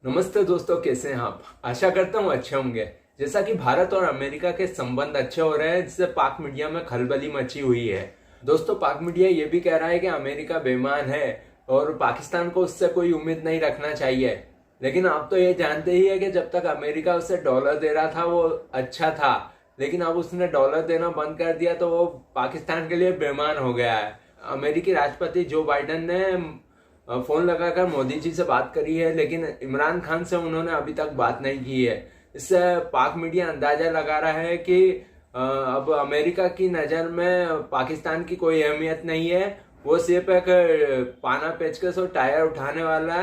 नमस्ते दोस्तों, कैसे हैं आप। आशा करता हूँ अच्छे होंगे। जैसा कि भारत और अमेरिका के संबंध अच्छे हो रहे हैं, जिससे पाक मीडिया में खलबली मची हुई है। दोस्तों, पाक मीडिया ये भी कह रहा है कि अमेरिका बेईमान है और पाकिस्तान को उससे कोई उम्मीद नहीं रखना चाहिए। लेकिन आप तो ये जानते ही है कि जब तक अमेरिका उसे डॉलर दे रहा था वो अच्छा था, लेकिन अब उसने डॉलर देना बंद कर दिया तो वो पाकिस्तान के लिए बेईमान हो गया है। अमेरिकी राष्ट्रपति जो बाइडेन ने फोन लगाकर मोदी जी से बात करी है, लेकिन इमरान खान से उन्होंने अभी तक बात नहीं की है। इससे पाक मीडिया अंदाजा लगा रहा है कि अब अमेरिका की नजर में पाकिस्तान की कोई अहमियत नहीं है। वो सिर्फ एक पाना पेचकस और टायर उठाने वाला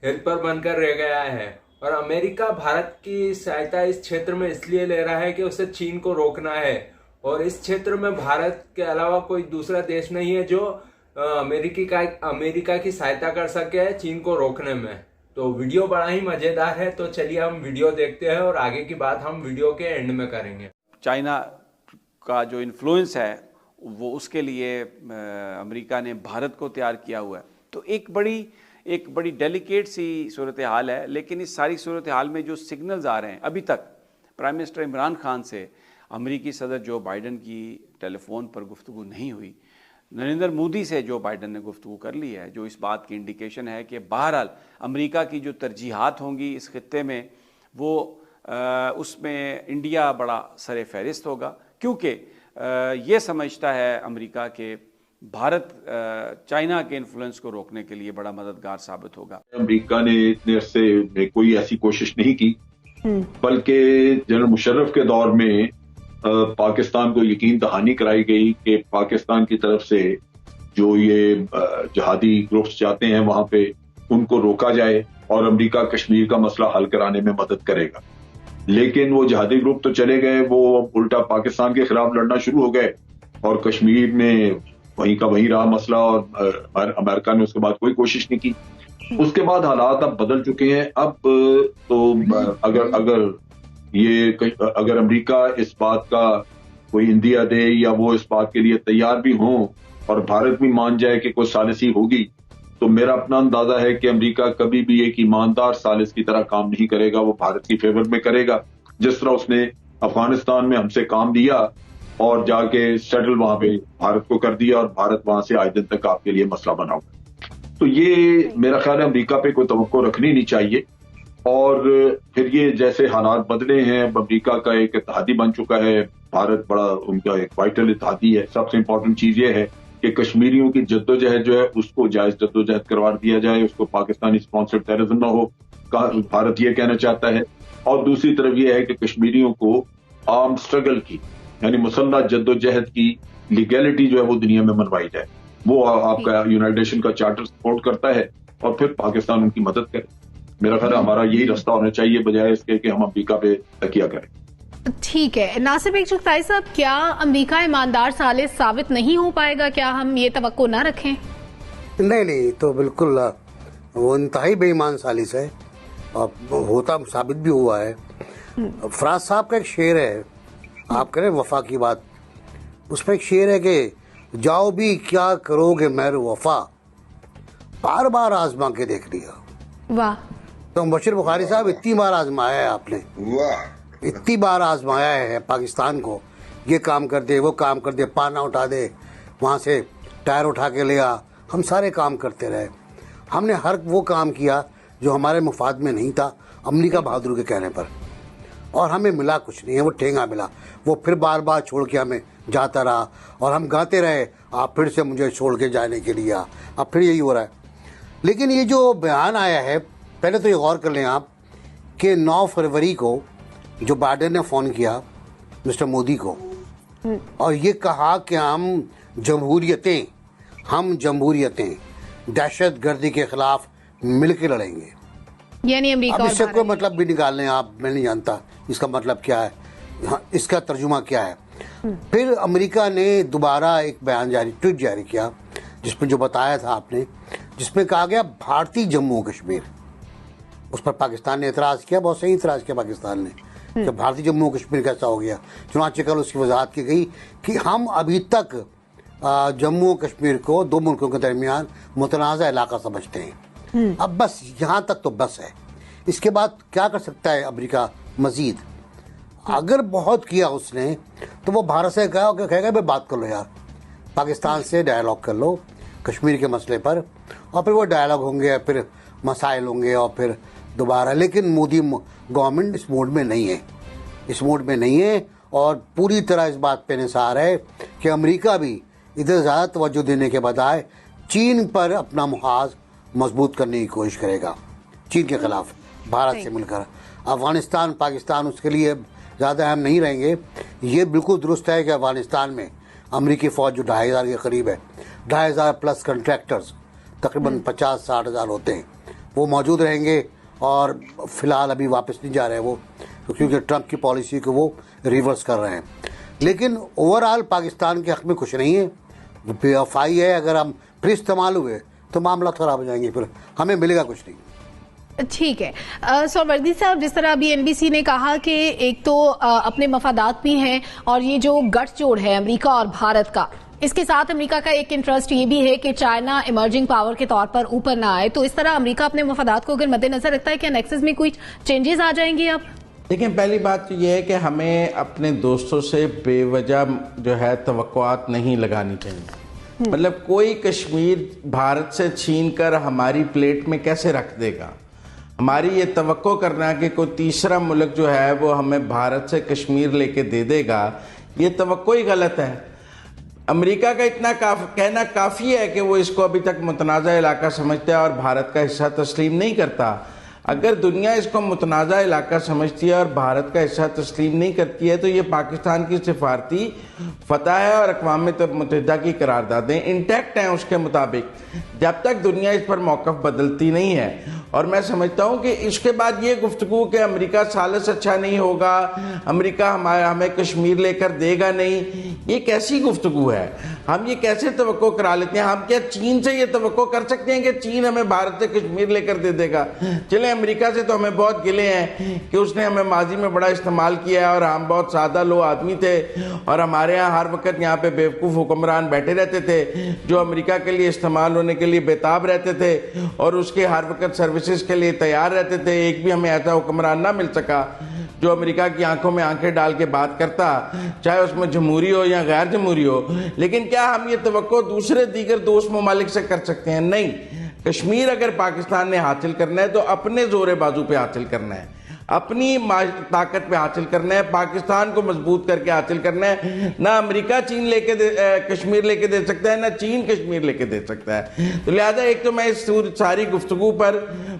हेल्पर बनकर रह गया है। और अमेरिका भारत की सहायता इस क्षेत्र में इसलिए ले रहा है कि उसे चीन को रोकना है। और इस क्षेत्र में भारत के अलावा कोई दूसरा देश नहीं है जो अमेरिका की सहायता कर सके चीन को रोकने में। तो वीडियो बड़ा ही मजेदार है, तो चलिए हम वीडियो देखते हैं और आगे की बात हम वीडियो के एंड में करेंगे। चाइना का जो इन्फ्लुएंस है वो उसके लिए अमेरिका ने भारत को तैयार किया हुआ है। तो एक बड़ी डेलिकेट सी सूरत हाल है। लेकिन इस सारी सूरत हाल में जो सिग्नल्स आ रहे हैं, अभी तक प्राइम मिनिस्टर इमरान खान से अमेरिकी सदर जो बाइडेन की टेलीफोन पर गुफ्तगू नहीं हुई, नरेंद्र मोदी से जो बाइडेन ने गुफ्तगू कर ली है, जो इस बात की इंडिकेशन है कि बहरहाल अमेरिका की जो तरजीहात होंगी इस खित्ते में वो उसमें इंडिया बड़ा सरे फहरिस्त होगा। क्योंकि ये समझता है अमेरिका के भारत चाइना के इन्फ्लुएंस को रोकने के लिए बड़ा मददगार साबित होगा। अमेरिका ने इतने अरसे में कोई ऐसी कोशिश नहीं की, बल्कि जनरल मुशर्रफ के दौर में पाकिस्तान को यकीन दहानी कराई गई कि पाकिस्तान की तरफ से जो ये जिहादी ग्रुप्स जाते हैं वहां पे उनको रोका जाए और अमेरिका कश्मीर का मसला हल कराने में मदद करेगा। लेकिन वो जिहादी ग्रुप तो चले गए, वो उल्टा पाकिस्तान के खिलाफ लड़ना शुरू हो गए और कश्मीर में वहीं का वहीं रहा मसला और अमेरिका ने उसके बाद कोई कोशिश नहीं की। उसके बाद हालात अब बदल चुके हैं। अब तो अगर अमेरिका इस बात का कोई इंदिया दे या वो इस बात के लिए तैयार भी हो और भारत भी मान जाए कि कोई सालिसी होगी, तो मेरा अपना अंदाजा है कि अमेरिका कभी भी एक ईमानदार सालिस की तरह काम नहीं करेगा। वो भारत की फेवर में करेगा, जिस तरह उसने अफगानिस्तान में हमसे काम लिया और जाके सेटल वहां पे भारत को कर दिया और भारत वहां से आए दिन तक आपके लिए मसला बना हुआ। तो ये मेरा ख्याल है अमेरिका पे कोई तवक्को रखनी नहीं चाहिए। और फिर ये जैसे हालात बदले हैं, अमेरिका का एक इत्तेहादी बन चुका है, भारत बड़ा उनका एक वाइटल इत्तेहादी है। सबसे इंपॉर्टेंट चीज ये है कि कश्मीरियों की जद्दोजहद जो है उसको जायज जद्दोजहद करवा दिया जाए, उसको पाकिस्तानी स्पॉन्सर्ड टेररिज्म ना हो, भारत ये कहना चाहता है। और दूसरी तरफ ये है कि कश्मीरियों को आर्म स्ट्रगल की यानी मुसल्लह जद्दोजहद की लीगैलिटी जो है वो दुनिया में मनवाई जाए। वो आपका यूनाइटेड नेशन का चार्टर सपोर्ट करता है और फिर पाकिस्तान उनकी मदद करे। मेरा ख्याल हमारा यही रास्ता होना चाहिए, बजाय इसके कि हम अमेरिका पे तकिया करें। ठीक है नासिर चुगताई साहब, क्या अमेरिका ईमानदार सालिस साबित नहीं हो पाएगा? क्या हम ये तवक्को ना रखें? नहीं, तो बिल्कुल वो इंतहाई बेईमान सालिस है और होता साबित भी हुआ है। फराज साहब का एक शेर है, आप करें वफा की बात, उसमें एक शेर है कि जाओ भी क्या करोगे मेरे वफा, बार बार आजमा के देख लिया। वाह। तो बशीर बुखारी साहब, इतनी बार आजमाया है आपने, इतनी बार आजमाया है पाकिस्तान को, ये काम कर दे वो काम कर दे, पाना उठा दे, वहाँ से टायर उठा के ले आ, हम सारे काम करते रहे। हमने हर वो काम किया जो हमारे मुफाद में नहीं था अमेरिका बहादुर के कहने पर, और हमें मिला कुछ नहीं है, वो ठेंगा मिला। वो फिर बार बार छोड़ के हमें जाता रहा और हम गाते रहे, आप फिर से मुझे छोड़ के जाने के लिए आ। अब फिर यही हो रहा है। लेकिन ये जो बयान आया है, पहले तो ये गौर कर लें आप कि 9 फरवरी को जो बाइडेन ने फ़ोन किया मिस्टर मोदी को और ये कहा कि हम जमहूरियतें दहशत गर्दी के खिलाफ मिल के लड़ेंगे। यानी अमेरिका, अब इससे कोई मतलब भी निकाल लें आप, मैं नहीं जानता इसका मतलब क्या है, इसका तर्जुमा क्या है। फिर अमेरिका ने दोबारा एक ट्वीट जारी किया जिसमें जो बताया था आपने, जिसमें कहा गया भारतीय जम्मू कश्मीर। उस पर पाकिस्तान ने एतराज़ किया, बहुत सही एतराज़ किया पाकिस्तान ने कि भारतीय जम्मू कश्मीर कैसा हो गया। चुनांचे कल उसकी वजाहत की गई कि हम अभी तक जम्मू कश्मीर को दो मुल्कों के दरमियान मुतनाज़ा इलाका समझते हैं। अब बस यहाँ तक तो बस है, इसके बाद क्या कर सकता है अमेरिका मजीद? अगर बहुत किया उसने तो वो भारत से कहेगा भाई बात कर लो यार, पाकिस्तान से डायलॉग कर लो कश्मीर के मसले पर, और फिर वो डायलॉग होंगे, फिर मसाइल होंगे, और फिर दोबारा। लेकिन मोदी गवर्नमेंट इस मोड में नहीं है, इस मोड में नहीं है, और पूरी तरह इस बात पे निसार है कि अमेरिका भी इधर ज़्यादा तवज्जो देने के बजाय चीन पर अपना मुहाज मजबूत करने की कोशिश करेगा, चीन के खिलाफ भारत से मिलकर। अफगानिस्तान पाकिस्तान उसके लिए ज़्यादा अहम नहीं रहेंगे। ये बिल्कुल दुरुस्त है कि अफगानिस्तान में अमेरिकी फ़ौज जो 2500 के करीब है, 2500 प्लस कंट्रैक्टर्स, तकरीबन 50-60 हज़ार होते हैं, वो मौजूद रहेंगे। और फिलहाल अभी वापस नहीं जा रहे वो, क्योंकि ट्रंप की पॉलिसी को वो रिवर्स कर रहे हैं। लेकिन ओवरऑल पाकिस्तान के हक़ में कुछ नहीं है, बेवफाई है। अगर हम फिर इस्तेमाल हुए तो मामला ख़राब हो जाएंगे, फिर हमें मिलेगा कुछ नहीं। ठीक है सोहरवर्दी साहब, जिस तरह अभी एनबीसी ने कहा कि एक तो अपने मफादात भी हैं, और ये जो गठजोड़ है अमेरिका और भारत का, इसके साथ अमेरिका का एक इंटरेस्ट ये भी है कि चाइना इमर्जिंग पावर के तौर पर ऊपर ना आए। तो इस तरह अमेरिका अपने मफादात को अगर मद्देनजर रखता है, क्या नेक्सस में कोई चेंजेस आ जाएंगे अब? देखिए, पहली बात तो ये है कि हमें अपने दोस्तों से बेवजह जो है तवक्कुआत नहीं लगानी चाहिए। मतलब कोई कश्मीर भारत से छीन कर हमारी प्लेट में कैसे रख देगा? हमारी ये तवक्को करना कि कोई तीसरा मुल्क जो है वो हमें भारत से कश्मीर लेके दे देगा, ये तवक्को ही गलत है। अमेरिका का इतना कहना काफ़ी है कि वो इसको अभी तक मुतनाज़ा इलाका समझता है और भारत का हिस्सा तस्लीम नहीं करता। अगर दुनिया इसको मुतनाज़ा इलाका समझती है और भारत का हिस्सा तस्लीम नहीं करती है, तो ये पाकिस्तान की सिफारती फतह है और अक़वाम मुत्तहिदा की करारदादें इंटैक्ट हैं उसके मुताबिक, जब तक दुनिया इस पर मौक़िफ़ बदलती नहीं है। और मैं समझता हूँ कि इसके बाद ये गुफ्तगू कि अमेरिका सालिस अच्छा नहीं होगा, अमेरिका हमें कश्मीर लेकर देगा नहीं, ये कैसी गुफ्तगू है? हम ये कैसे तवक्को करा लेते हैं? हम क्या चीन से ये तवक्को कर सकते हैं कि चीन हमें भारत से कश्मीर लेकर दे देगा? चले, अमेरिका से तो हमें बहुत गिले हैं कि उसने हमें माजी में बड़ा इस्तेमाल किया है और हम बहुत सादा लो आदमी थे, और हमारे यहाँ हर वक्त यहाँ पे बेवकूफ़ हुक्मरान बैठे रहते थे जो अमेरिका के लिए इस्तेमाल होने के लिए बेताब रहते थे और उसके हर वक्त सर्विसेज के लिए तैयार रहते थे। एक भी हमें ऐसा हुक्मरान ना मिल सका जो अमेरिका की आंखों में आंखें डाल के बात करता, चाहे उसमें जमहूरी हो या गैर जमहूरी हो। लेकिन क्या हम ये तवक्को दूसरे दीगर दोस्त ममालिक से कर सकते हैं? नहीं। कश्मीर अगर पाकिस्तान ने हासिल करना है तो अपने जोरे बाजू पे हासिल करना है, अपनी ताकत पे हासिल करना है, पाकिस्तान को मजबूत करके हासिल करना है। ना अमेरिका कश्मीर लेके दे सकता है, ना चीन कश्मीर लेके दे सकता है। तो लिहाजा एक तो मैं इस सारी गुफ्तगू पर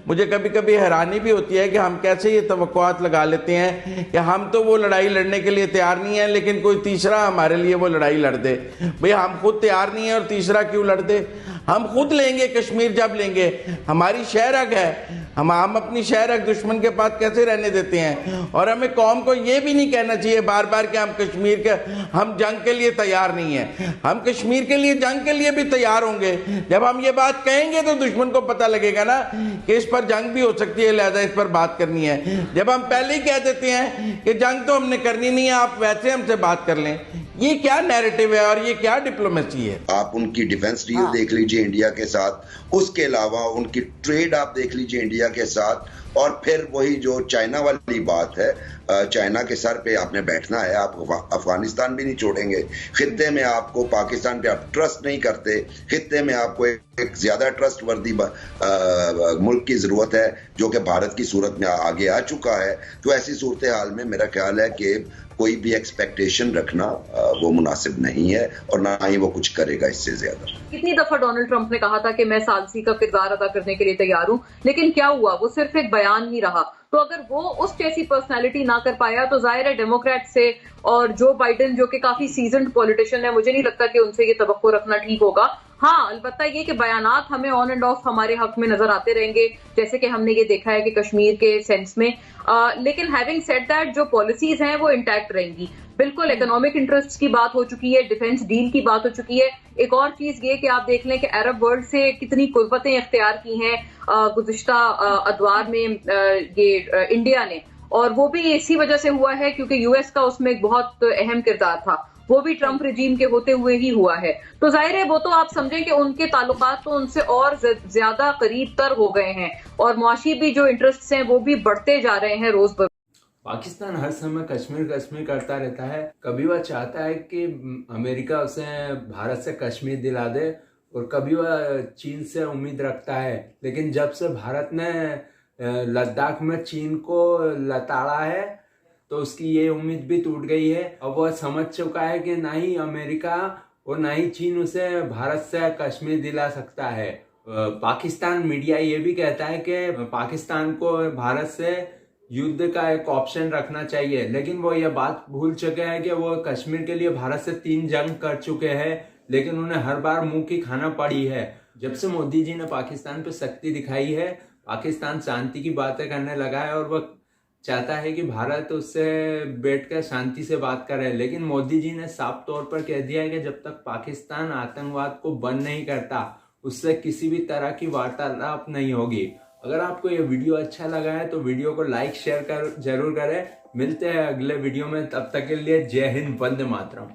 मुझे कभी कभी हैरानी भी होती है कि हम कैसे ये तवक्कुआत लगा लेते हैं कि हम तो वो लड़ाई लड़ने के लिए तैयार नहीं है, लेकिन कोई तीसरा हमारे लिए वो लड़ाई लड़ दे। भाई हम खुद तैयार नहीं है और तीसरा क्यों लड़ दे? हम खुद लेंगे कश्मीर, जब लेंगे हमारी शहरग है, हम अपनी शहरग दुश्मन के पास कैसे रहने देते हैं? और हमें कौम को ये भी नहीं कहना चाहिए बार बार कि हम जंग के लिए तैयार नहीं है। हम कश्मीर के लिए जंग के लिए भी तैयार होंगे। जब हम ये बात कहेंगे तो दुश्मन को पता लगेगा ना कि इस पर जंग भी हो सकती है, लिहाजा इस पर बात करनी है। जब हम पहले ही कह देते हैं कि जंग तो हमने करनी नहीं है, आप वैसे हमसे बात कर लें, ये क्या नैरेटिव है और ये क्या डिप्लोमेसी है? आप उनकी डिफेंस डील देख लीजिए इंडिया के साथ, उसके अलावा उनकी ट्रेड आप देख लीजिए इंडिया के साथ, और फिर वही जो चाइना वाली बात है, चाइना के सर पे आपने बैठना है, आप अफगानिस्तान भी नहीं छोड़ेंगे। खित्ते में आपको, पाकिस्तान पे आप ट्रस्ट नहीं करते, खित्ते में आपको एक ज्यादा ट्रस्ट वर्दी मुल्क की जरूरत है जो कि भारत की सूरत में आगे आ चुका है। तो ऐसी सूरत हाल में मेरा ख्याल है कि कोई भी एक्सपेक्टेशन रखना वो मुनासिब नहीं है और ना ही वो कुछ करेगा इससे ज्यादा। कितनी दफा डोनाल्ड ट्रंप ने कहा था कि मैं सालसी का किरदार अदा करने के लिए तैयार हूं, लेकिन क्या हुआ? वो सिर्फ एक बयान ही रहा। तो अगर वो उस जैसी पर्सनालिटी ना कर पाया तो जाहिर है डेमोक्रेट से और जो बाइडेन जो कि काफी सीजन्ड पॉलिटिशियन है, मुझे नहीं लगता कि उनसे ये तवक्को रखना ठीक होगा। हाँ, अलबत्ता ये कि बयानात हमें ऑन एंड ऑफ हमारे हक में नजर आते रहेंगे, जैसे कि हमने ये देखा है कि कश्मीर के सेंस में। लेकिन हैविंग सेड दैट, जो पॉलिसीज हैं वो इंटैक्ट रहेंगी। बिल्कुल इकोनॉमिक इंटरेस्ट की बात हो चुकी है, डिफेंस डील की बात हो चुकी है। एक और चीज ये कि आप देख लें कि अरब वर्ल्ड से कितनी कुर्बतें इख्तियार की हैं गुज़िश्ता अदवार में ये इंडिया ने, और वो भी इसी वजह से हुआ है क्योंकि यूएस का उसमें एक बहुत अहम किरदार था। वो भी ट्रंप रिजीम के होते हुए ही हुआ है। तो जाहिर है वो तो आप समझें कि उनके ताल्लुकात तो उनसे और ज्यादा करीब तर हो गए हैं और मुआशी भी जो इंटरेस्ट हैं वो भी बढ़ते जा रहे हैं रोज ब पाकिस्तान हर समय कश्मीर कश्मीर करता रहता है। कभी वह चाहता है कि अमेरिका उसे भारत से कश्मीर दिला दे और कभी वह चीन से उम्मीद रखता है, लेकिन जब से भारत ने लद्दाख में चीन को लताड़ा है तो उसकी ये उम्मीद भी टूट गई है। अब वह समझ चुका है कि ना ही अमेरिका और ना ही चीन उसे भारत से कश्मीर दिला सकता है। पाकिस्तान मीडिया ये भी कहता है कि पाकिस्तान को भारत से युद्ध का एक ऑप्शन रखना चाहिए, लेकिन वो ये बात भूल चुके हैं कि वो कश्मीर के लिए भारत से 3 जंग कर चुके हैं, लेकिन उन्हें हर बार मुंह की खाना पड़ी है। जब से मोदी जी ने पाकिस्तान पे सख्ती दिखाई है, पाकिस्तान शांति की बातें करने लगा है और वह चाहता है कि भारत उससे बैठकर शांति से बात करे। लेकिन मोदी जी ने साफ तौर पर कह दिया है कि जब तक पाकिस्तान आतंकवाद को बंद नहीं करता, उससे किसी भी तरह की वार्तालाप नहीं होगी। अगर आपको ये वीडियो अच्छा लगा है तो वीडियो को लाइक शेयर जरूर करें। मिलते हैं अगले वीडियो में, तब तक के लिए जय हिंद, वंदे मातरम।